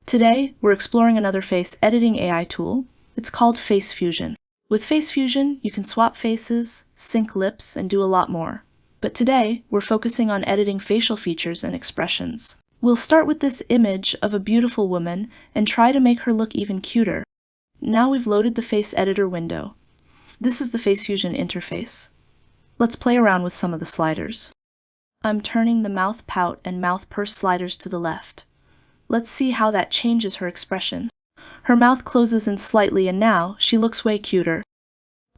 Today, we're exploring another face editing AI tool. It's called FaceFusion. With FaceFusion, you can swap faces, sync lips, and do a lot more. But today, we're focusing on editing facial features and expressions. We'll start with this image of a beautiful woman and try to make her look even cuter. Now we've loaded the face editor window. This is the FaceFusion interface. Let's play around with some of the sliders. I'm turning the mouth pout and mouth purse sliders to the left. Let's see how that changes her expression. Her mouth closes in slightly and now she looks way cuter.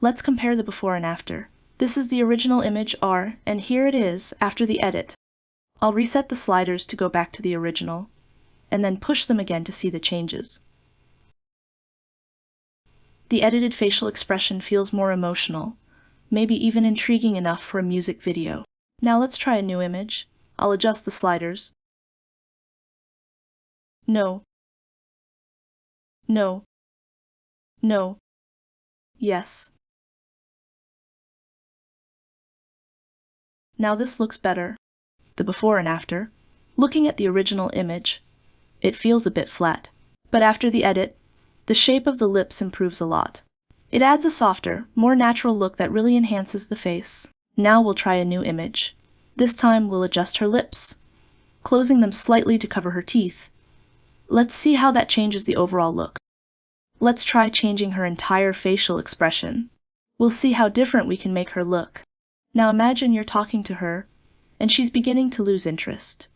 Let's compare the before and after. This is the original image R, and here it is after the edit. I'll reset the sliders to go back to the original, and then push them again to see the changes. The edited facial expression feels more emotional, maybe even intriguing enough for a music video. Now let's try a new image. I'll adjust the sliders. No. No. No. Yes. Now this looks better. The before and after. Looking at the original image, it feels a bit flat. But after the edit, the shape of the lips improves a lot. It adds a softer, more natural look that really enhances the face. Now we'll try a new image. This time we'll adjust her lips, closing them slightly to cover her teeth. Let's see how that changes the overall look. Let's try changing her entire facial expression. We'll see how different we can make her look. Now imagine you're talking to her, and she's beginning to lose interest.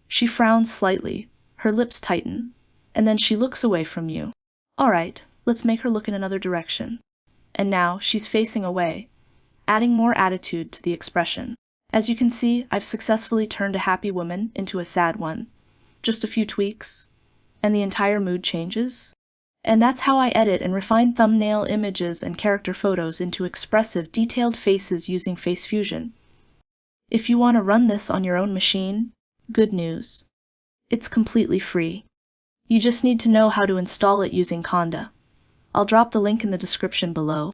She frowns slightly, her lips tighten, and then she looks away from you. Alright, let's make her look in another direction. And now she's facing away, adding more attitude to the expression. As you can see, I've successfully turned a happy woman into a sad one. Just a few tweaks, and the entire mood changes. And that's how I edit and refine thumbnail images and character photos into expressive, detailed faces using FaceFusion. If you want to run this on your own machine, good news. It's completely free. You just need to know how to install it using Conda. I'll drop the link in the description below.